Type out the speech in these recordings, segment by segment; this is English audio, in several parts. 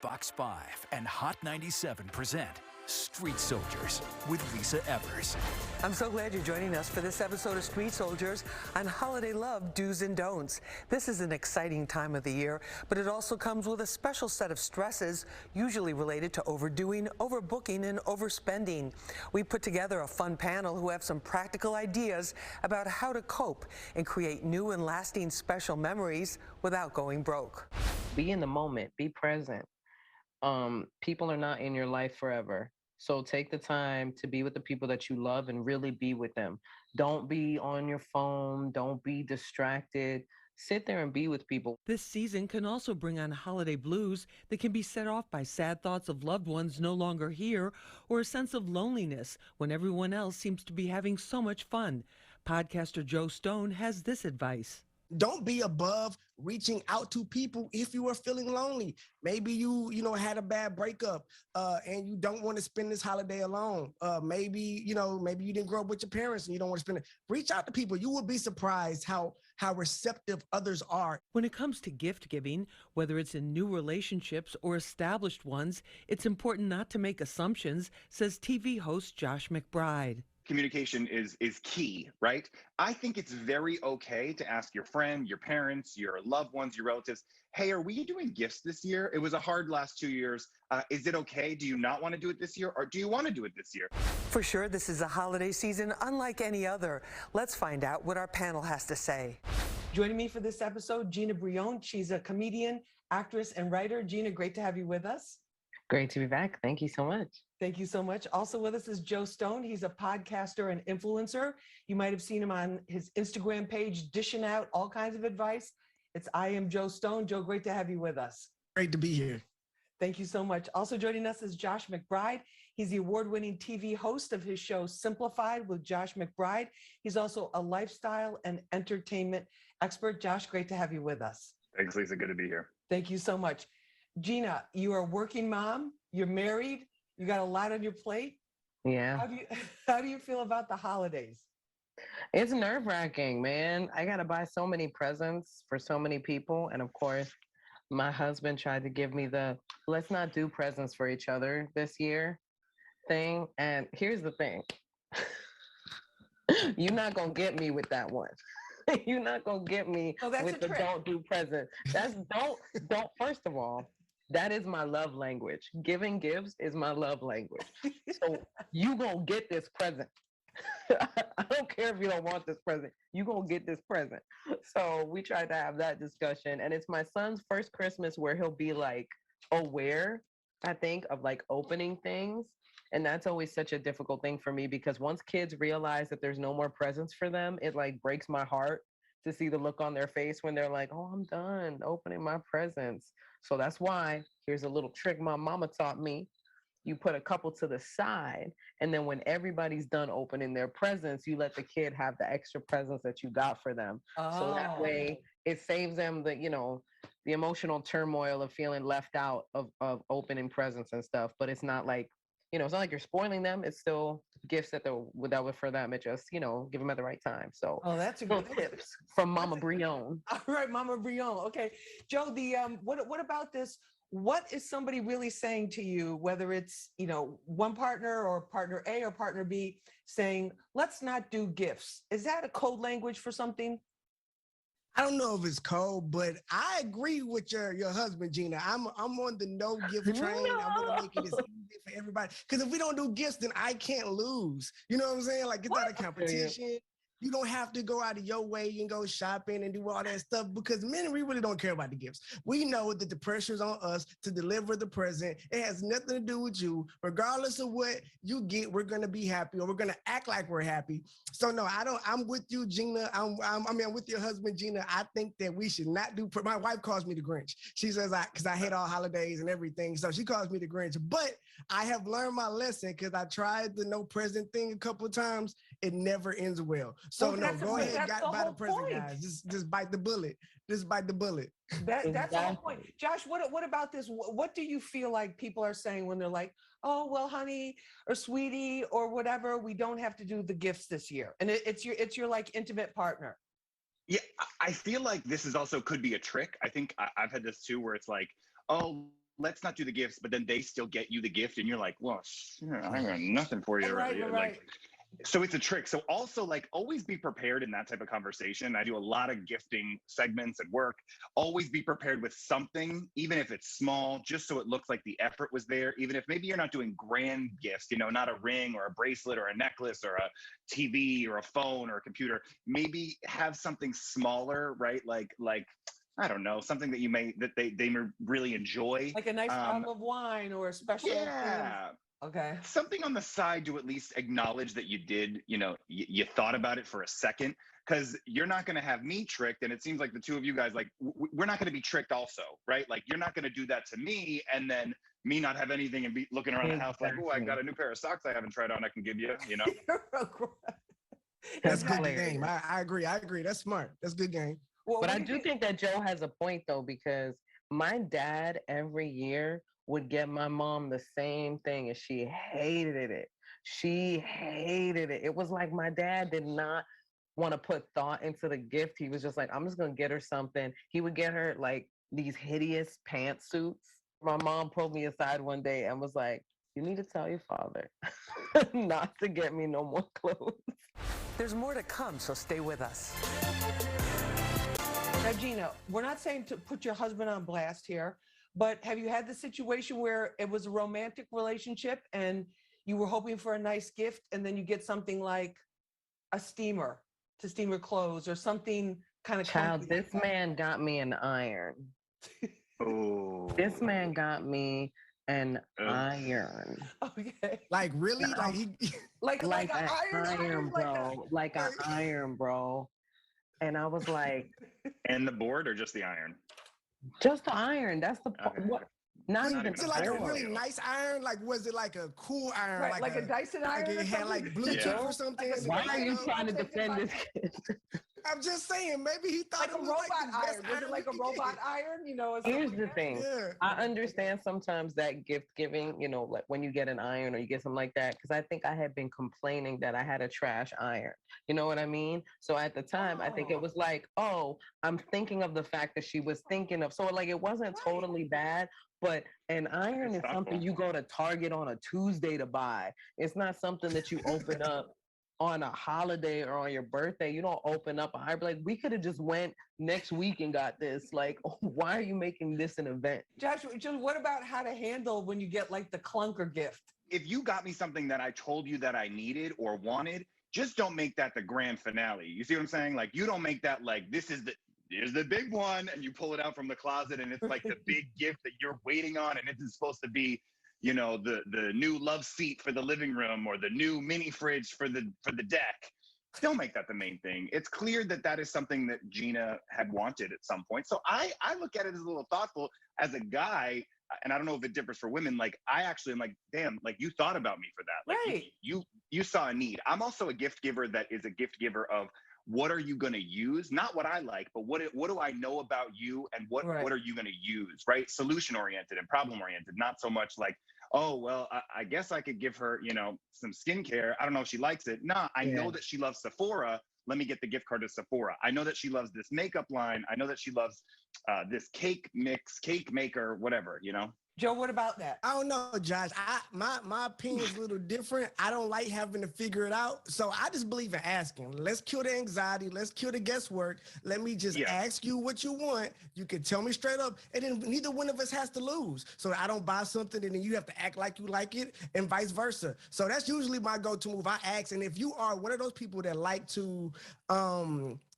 Fox 5 and Hot 97 present Street Soldiers with Lisa Evers. I'm so glad you're joining us for this episode of Street Soldiers on Holiday Love Do's and Don'ts. This is an exciting time of the year, but it also comes with a special set of stresses, usually related to overdoing, overbooking, and overspending. We put together a fun panel who have some practical ideas about how to cope and create new and lasting special memories without going broke. Be in the moment, be present. People are not in your life forever. So take the time to be with the people that you love and really be with them. Don't be on your phone. Don't be distracted. Sit there and be with people. This season can also bring on holiday blues that can be set off by sad thoughts of loved ones no longer here or a sense of loneliness when everyone else seems to be having so much fun. Podcaster Joe Stone has this advice. Don't be above reaching out to people if you are feeling lonely. Maybe you had a bad breakup and you don't want to spend this holiday alone. Maybe you didn't grow up with your parents and you don't want to spend it. Reach out to people. You will be surprised how receptive others are. When it comes to gift giving, whether it's in new relationships or established ones, it's important not to make assumptions, says TV host Josh McBride. Communication is key, right? I think it's very okay to ask your friend, your parents, your loved ones, your relatives, hey, are we doing gifts this year? It was a hard last 2 years. Is it okay? Do you not want to do it this year? Or do you want to do it this year? For sure, this is a holiday season unlike any other. Let's find out what our panel has to say. Joining me for this episode, GINA BRILLON. She's a comedian, actress, and writer. GINA, great to have you with us. Great to be back. Thank you so much. Thank you so much. Also with us is Joe Stone. He's a podcaster and influencer. You might have seen him on his Instagram page, dishing out all kinds of advice. It's I Am Joe Stone. Joe, great to have you with us. Great to be here. Thank you so much. Also joining us is Josh McBride. He's the award-winning TV host of his show Simplified with Josh McBride. He's also a lifestyle and entertainment expert. Josh, great to have you with us. Thanks, Lisa. Good to be here. Thank you so much. GINA, you are a working mom. You're married. You got a lot on your plate. Yeah. How do you feel about the holidays? It's nerve-wracking, man. I got to buy so many presents for so many people. And of course, my husband tried to give me the let's not do presents for each other this year thing. And here's the thing. You're not going to get me with that one. You're not going to get me with the don't do presents. That's don't, first of all, that is my love language. Giving gifts is my love language. So you gonna get this present. I don't care if you don't want this present. You gonna get this present. So we tried to have that discussion. And it's my son's first Christmas where he'll be like aware, I think, of like opening things. And that's always such a difficult thing for me because once kids realize that there's no more presents for them, it like breaks my heart to see the look on their face when they're like, oh, I'm done opening my presents. So that's why here's a little trick my mama taught me. You put a couple to the side, and then when everybody's done opening their presents, you let the kid have the extra presents that you got for them. Oh. So that way it saves them the emotional turmoil of feeling left out of opening presents and stuff. But it's not like, it's not like you're spoiling them. It's still gifts that were for them. It just, give them at the right time. So that's a good tips from Mama Brillon. All right, Mama Brillon. Okay, Joe. What about this? What is somebody really saying to you? Whether it's one partner or partner A or partner B saying, "Let's not do gifts." Is that a code language for something? I don't know if it's cold, but I agree with your husband, GINA. I'm on the no gift train. No. I want to make it as easy for everybody. Because if we don't do gifts, then I can't lose. You know what I'm saying? Like, it's not a competition. You don't have to go out of your way and go shopping and do all that stuff because men, we really don't care about the gifts. We know that the pressure's on us to deliver the present. It has nothing to do with you. Regardless of what you get, we're going to be happy or we're going to act like we're happy. So no, I'm with you, GINA. I'm with your husband, GINA. I think that we should not do, my wife calls me the Grinch. She says, because I hate all holidays and everything. So she calls me the Grinch, but I have learned my lesson because I tried the no present thing a couple of times. It never ends well. So no, go ahead, buy the present, guys. Just bite the bullet. Just bite the bullet. That's the whole point. Josh, what about this? What do you feel like people are saying when they're like, oh, well, honey, or sweetie, or whatever, we don't have to do the gifts this year. And it's your like intimate partner. Yeah, I feel like this is also could be a trick. I think I've had this too, where it's like, oh, let's not do the gifts, but then they still get you the gift and you're like, well, I got nothing for you. Right. Like, so it's a trick. So also, like, always be prepared in that type of conversation. I do a lot of gifting segments at work. Always be prepared with something, even if it's small, just so it looks like the effort was there. Even if maybe you're not doing grand gifts, you know, not a ring or a bracelet or a necklace or a TV or a phone or a computer. Maybe have something smaller, right? Like I don't know, something that they really enjoy. Like a nice bottle of wine or a special thing. Okay. Something on the side to at least acknowledge that you did, you know, you thought about it for a second, because you're not going to have me tricked. And it seems like the two of you guys, like, we're not going to be tricked also, right? Like, you're not going to do that to me and then me not have anything and be looking around the house like, oh, I got a new pair of socks I haven't tried on I can give you, you know? That's good game. I agree. That's smart. That's good game. Well, but I do think that Joe has a point, though, because my dad every year would get my mom the same thing, and she hated it. She hated it. It was like my dad did not want to put thought into the gift. He was just like, I'm just going to get her something. He would get her like these hideous pantsuits. My mom pulled me aside one day and was like, you need to tell your father not to get me no more clothes. There's more to come, so stay with us. Now, Gina, we're not saying to put your husband on blast here, but have you had the situation where it was a romantic relationship and you were hoping for a nice gift and then you get something like a steamer to steam your clothes or something kind of... Child, this man got me an iron. Oh. This man got me an iron. Okay. Like, really? Like he like an iron, bro. Like an iron, bro. And I was like... And the board or just the iron? Just the iron. That's the okay. What? Not even. Was it like a really nice iron? Like, was it like a cool iron? Right, like a Dyson iron? Like it had like Bluetooth or something? Why are you trying to defend this kid? I'm just saying, maybe he thought like a robot iron. Was it like a robot iron? You know, here's the thing. Yeah. I understand sometimes that gift giving, you know, like when you get an iron or you get something like that, because I think I had been complaining that I had a trash iron. You know what I mean? So at the time, I think it was like, oh, I'm thinking of the fact that she was thinking of. So like, it wasn't totally bad. But an iron is something you go to Target on a Tuesday to buy. It's not something that you open up on a holiday or on your birthday. You don't open up a iron. Like, we could have just went next week and got this. Like, why are you making this an event? Joshua, what about how to handle when you get like the clunker gift? If you got me something that I told you that I needed or wanted, just don't make that the grand finale. You see what I'm saying? Like, you don't make that like, here's the big one, and you pull it out from the closet and it's like the big gift that you're waiting on, and it's supposed to be, you know, the new love seat for the living room or the new mini fridge for the deck. Don't make that the main thing. It's clear that that is something that Gina had wanted at some point. So I look at it as a little thoughtful as a guy, and I don't know if it differs for women. Like, I actually am like, damn, like, you thought about me for that. Like, right. you saw a need. I'm also a gift giver that is a gift giver of, what are you going to use? Not what I like, but what do I know about you, and what are you going to use, right? Solution oriented and problem oriented, not so much like, oh, well, I guess I could give her, you know, some skincare. I don't know if she likes it. Nah, I know that she loves Sephora. Let me get the gift card to Sephora. I know that she loves this makeup line. I know that she loves this cake maker, whatever, you know? Joe, what about that? I don't know, Josh. My opinion is a little different. I don't like having to figure it out. So I just believe in asking. Let's kill the anxiety. Let's kill the guesswork. Let me just ask you what you want. You can tell me straight up, and then neither one of us has to lose. So I don't buy something and then you have to act like you like it, and vice versa. So that's usually my go-to move. I ask, and if you are one of those people that like to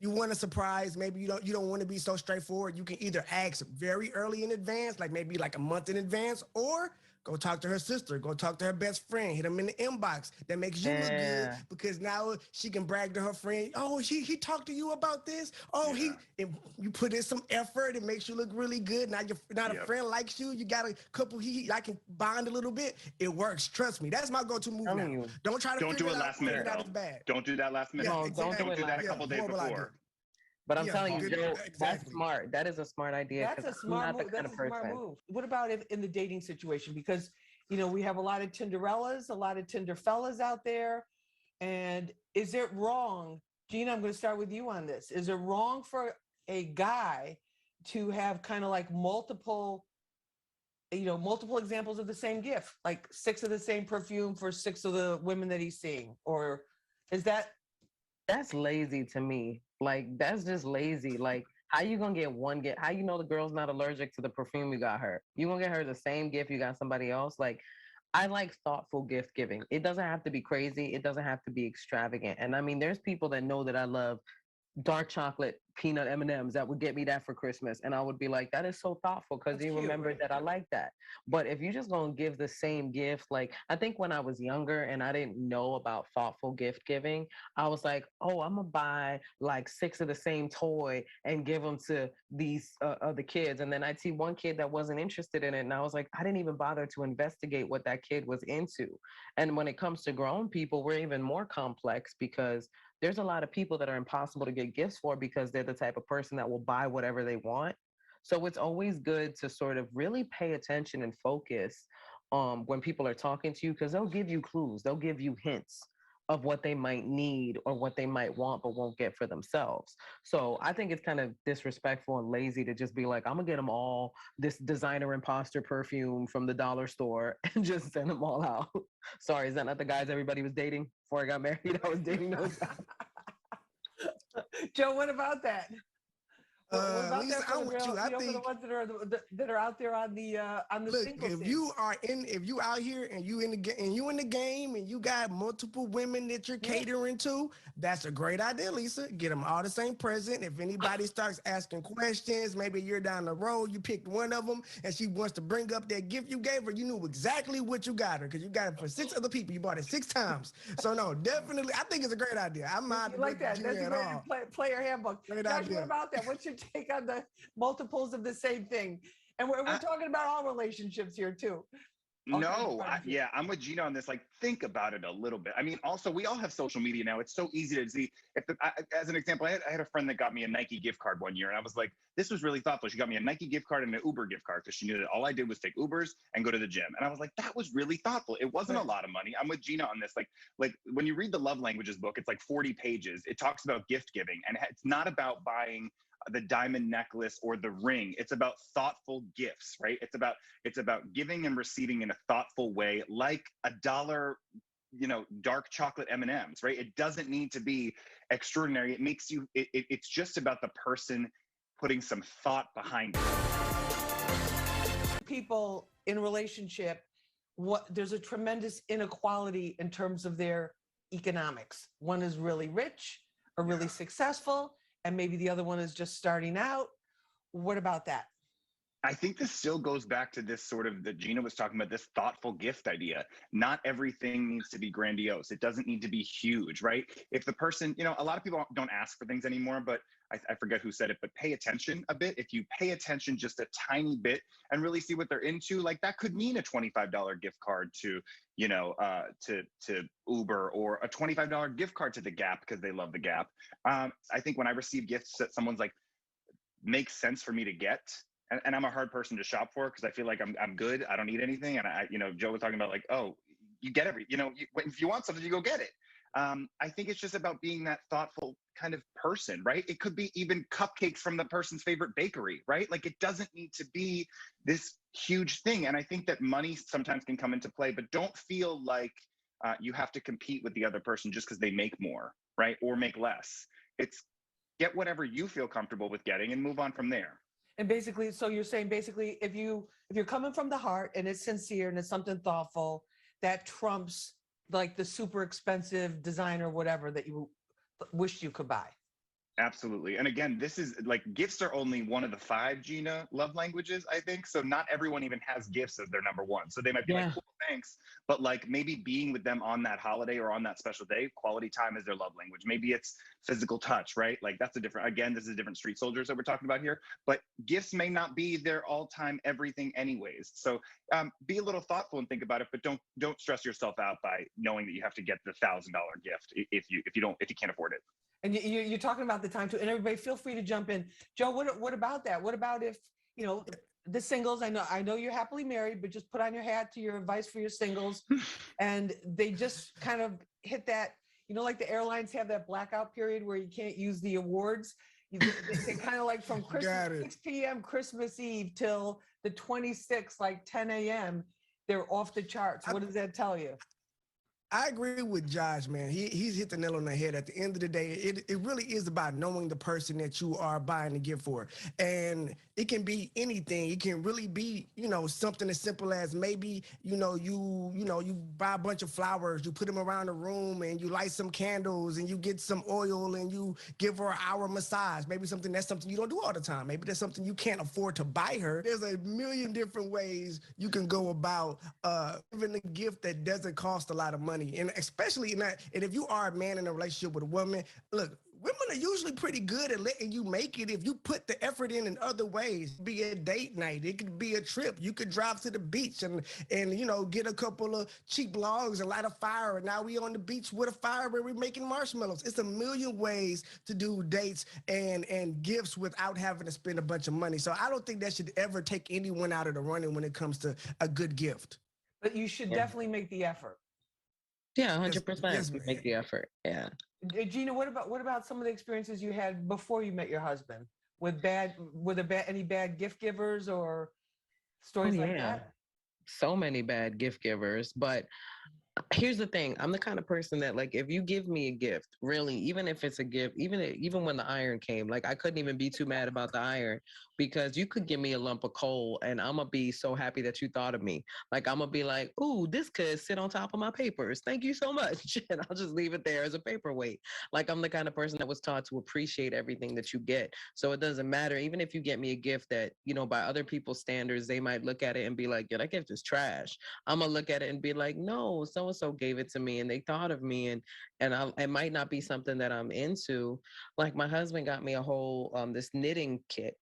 you want a surprise, maybe you don't want to be so straightforward, you can either ask very early in advance, like maybe like a month in advance, or go talk to her sister, go talk to her best friend, hit them in the inbox. That makes you look good, because now she can brag to her friend, oh, he talked to you about this. Oh, if you put in some effort, it makes you look really good. Now a friend likes you, you got a couple, I can bond a little bit. It works, trust me. That's my go-to move now. Don't try to figure it out. Don't do that last minute. Don't do that a couple days before. But I'm telling you, Joe, that's smart. That is a smart idea. That's a smart move. That's a smart move. What about in the dating situation? Because, you know, we have a lot of Tinderellas, a lot of Tinder fellas out there. And is it wrong, Gina, I'm going to start with you on this. Is it wrong for a guy to have kind of like multiple multiple examples of the same gift, like 6 of the same perfume for 6 of the women that he's seeing? Or is that's lazy to me. Like, that's just lazy. Like, how you gonna get one gift? How you know the girl's not allergic to the perfume you got her? You gonna get her the same gift you got somebody else? Like, I like thoughtful gift giving. It doesn't have to be crazy. It doesn't have to be extravagant. And I mean, there's people that know that I love dark chocolate peanut M&Ms that would get me that for Christmas, and I would be like, that is so thoughtful because you remembered that I like that. But if you just gonna give the same gift, like, I think when I was younger and I didn't know about thoughtful gift giving, I was like, oh, I'm gonna buy like 6 of the same toy and give them to these other kids, and then I'd see one kid that wasn't interested in it, and I was like, I didn't even bother to investigate what that kid was into. And when it comes to grown people, we're even more complex because there's a lot of people that are impossible to get gifts for because they're the type of person that will buy whatever they want. So it's always good to sort of really pay attention and focus when people are talking to you, because they'll give you clues, they'll give you hints of what they might need or what they might want but won't get for themselves. So I think it's kind of disrespectful and lazy to just be like, I'm gonna get them all this designer imposter perfume from the dollar store and just send them all out. Sorry, is that not the guys everybody was dating before I got married? I was dating those guys. Joe, what about that? What about Lisa, that for I'm the with girl, you. I for the think ones that are out there on the look, single if scene? if you out here and you in the game and you got multiple women that you're catering to, that's a great idea, Lisa. Get them all the same present. If anybody starts asking questions, maybe you're down the road, you picked one of them and she wants to bring up that gift you gave her, you knew exactly what you got her because you got it for 6 other people. You bought it 6 times. So no, definitely, I think it's a great idea. I'm not like that. That's a great player handbook. Great Josh, idea. what about that? What's your take on the multiples of the same thing? And we're talking about all relationships here too. No, yeah, I'm with Gina on this. Like, think about it a little bit. I mean, also, we all have social media now. It's so easy to see. As an example, I had a friend that got me a Nike gift card one year, and I was like, this was really thoughtful. She got me a Nike gift card and an Uber gift card because she knew that all I did was take Ubers and go to the gym. And I was like, that was really thoughtful. It wasn't a lot of money. I'm with Gina on this. Like when you read the Love Languages book, it's like 40 pages. It talks about gift giving, and it's not about buying the diamond necklace or the ring. It's about thoughtful gifts, right? It's about giving and receiving in a thoughtful way, like $1, dark chocolate M&Ms, right? It doesn't need to be extraordinary. It makes you, it's just about the person putting some thought behind it. People in relationship, there's a tremendous inequality in terms of their economics. One is really rich or really successful, and maybe the other one is just starting out. What about that? I think this still goes back to this sort of that Gina was talking about, this thoughtful gift idea. Not everything needs to be grandiose. It doesn't need to be huge, right? If the person, a lot of people don't ask for things anymore, but I forget who said it, but pay attention a bit. If you pay attention just a tiny bit and really see what they're into, like that could mean a $25 gift card to, to Uber, or a $25 gift card to the Gap because they love the Gap. I think when I receive gifts that someone's like, makes sense for me to get, and I'm a hard person to shop for because I feel like I'm good. I don't need anything. And Joe was talking about like, oh, you get if you want something, you go get it. I think it's just about being that thoughtful kind of person, right? It could be even cupcakes from the person's favorite bakery, right? Like, it doesn't need to be this huge thing. And I think that money sometimes can come into play, but don't feel like you have to compete with the other person just because they make more, right? Or make less. It's get whatever you feel comfortable with getting and move on from there. And basically, so you're saying basically, if you're coming from the heart and it's sincere and it's something thoughtful, that trumps like the super expensive designer, whatever that you wished you could buy. Absolutely. And again, this is like, gifts are only one of the 5 Gina love languages, I think. So not everyone even has gifts as their number one. So they might be like, cool, thanks. But like maybe being with them on that holiday or on that special day, quality time is their love language. Maybe it's physical touch, right? Like this is a different street soldiers that we're talking about here. But gifts may not be their all-time everything anyways. So be a little thoughtful and think about it, but don't stress yourself out by knowing that you have to get the $1,000 gift if you can't afford it. And you're talking about the time too, and everybody feel free to jump in. Joe, what about that? What about if, the singles, I know you're happily married, but just put on your hat to your advice for your singles, and they just kind of hit that, like the airlines have that blackout period where you can't use the awards. They kind of like from 6 p.m. Christmas Eve till the 26th, like 10 a.m., they're off the charts. What does that tell you? I agree with Josh, man. He's hit the nail on the head. At the end of the day, it really is about knowing the person that you are buying the gift for. And it can be anything. It can really be, something as simple as maybe, you buy a bunch of flowers, you put them around the room and you light some candles and you get some oil and you give her an hour massage. Maybe that's something you don't do all the time. Maybe that's something you can't afford to buy her. There's a million different ways you can go about giving a gift that doesn't cost a lot of money. And especially and if you are a man in a relationship with a woman, look, women are usually pretty good at letting you make it if you put the effort in other ways. Be a date night, it could be a trip. You could drive to the beach and get a couple of cheap logs and light a fire. And now we on the beach with a fire where we're making marshmallows. It's a million ways to do dates and gifts without having to spend a bunch of money. So I don't think that should ever take anyone out of the running when it comes to a good gift. But you should definitely make the effort. Yeah, 100%. Make the effort. Yeah. Gina, what about some of the experiences you had before you met your husband with any bad gift givers or stories like that? So many bad gift givers, but here's the thing. I'm the kind of person that, like, if you give me a gift, really, even if it's a gift, even when the iron came, like, I couldn't even be too mad about the iron, because you could give me a lump of coal and I'm gonna be so happy that you thought of me. Like, I'm gonna be like, ooh, this could sit on top of my papers. Thank you so much. And I'll just leave it there as a paperweight. Like, I'm the kind of person that was taught to appreciate everything that you get. So it doesn't matter. Even if you get me a gift that, by other people's standards, they might look at it and be like, yeah, that gift is trash. I'm gonna look at it and be like, no, so-and-so gave it to me and they thought of me, and it might not be something that I'm into. Like, my husband got me a whole this knitting kit.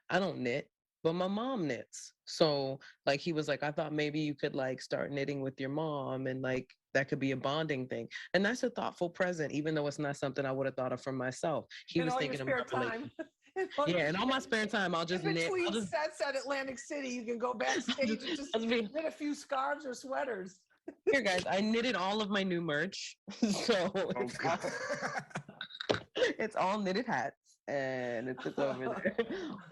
I don't knit, but my mom knits. So, like, he was like, I thought maybe you could, like, start knitting with your mom, and, like, that could be a bonding thing. And that's a thoughtful present, even though it's not something I would have thought of for myself. He was thinking of my time. Yeah, and all my spare time, I'll just knit. Between sets at Atlantic City, you can go backstage and just knit a few scarves or sweaters. Here, guys, I knitted all of my new merch. So it's all knitted hats. And it's just over there.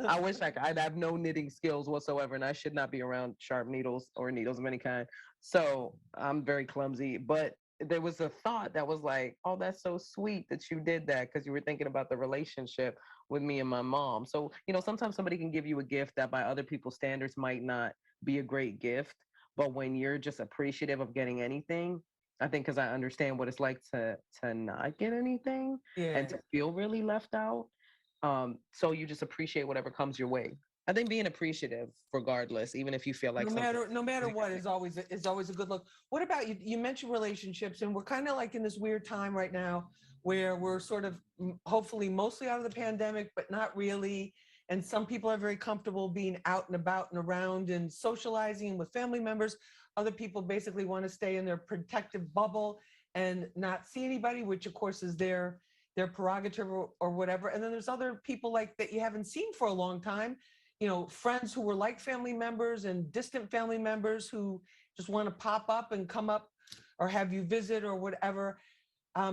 I wish I'd have no knitting skills whatsoever, and I should not be around sharp needles or needles of any kind. So I'm very clumsy. But there was a thought that was like, oh, that's so sweet that you did that, because you were thinking about the relationship with me and my mom. So, sometimes somebody can give you a gift that by other people's standards might not be a great gift. But when you're just appreciative of getting anything, I think, because I understand what it's like to not get anything and to feel really left out. So you just appreciate whatever comes your way. I think being appreciative, regardless, even if you feel like no matter what, is always a good look. What about you? You mentioned relationships, and we're kind of like in this weird time right now where we're sort of hopefully mostly out of the pandemic, but not really. And some people are very comfortable being out and about and around and socializing with family members. Other people basically want to stay in their protective bubble and not see anybody, which of course is their prerogative or whatever. And then there's other people like that you haven't seen for a long time, friends who were like family members and distant family members who just want to pop up and come up or have you visit or whatever.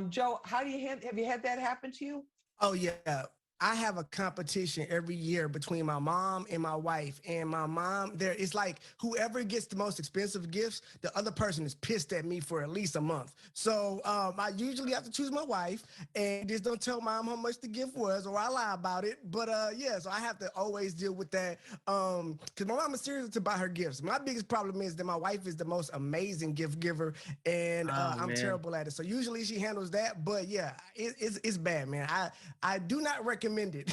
Joe, have you had that happen to you? Oh, yeah. I have a competition every year between my mom and my wife. And my mom, it's like whoever gets the most expensive gifts, the other person is pissed at me for at least a month. So I usually have to choose my wife and just don't tell mom how much the gift was, or I lie about it. But so I have to always deal with that because my mom is serious to buy her gifts. My biggest problem is that my wife is the most amazing gift giver, and I'm terrible at it. So usually she handles that. But yeah, it's bad, man. I do not recommend it.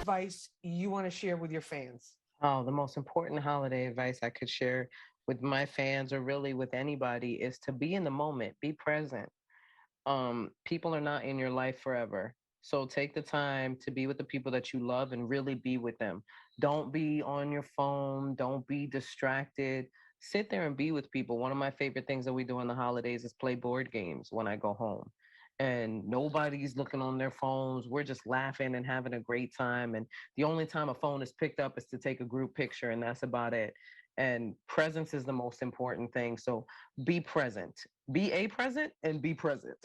Advice you want to share with your fans? Oh, the most important holiday advice I could share with my fans, or really with anybody, is to be in the moment, be present. People are not in your life forever. So take the time to be with the people that you love and really be with them. Don't be on your phone. Don't be distracted. Sit there and be with people. One of my favorite things that we do on the holidays is play board games when I go home. And nobody's looking on their phones. We're just laughing and having a great time. And the only time a phone is picked up is to take a group picture, and that's about it. And presence is the most important thing. So be present. Be a present and be present.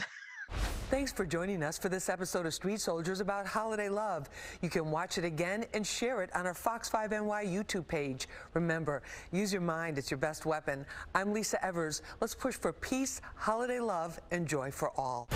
Thanks for joining us for this episode of Street Soldiers about holiday love. You can watch it again and share it on our Fox 5 NY YouTube page. Remember, use your mind. It's your best weapon. I'm Lisa Evers. Let's push for peace, holiday love, and joy for all.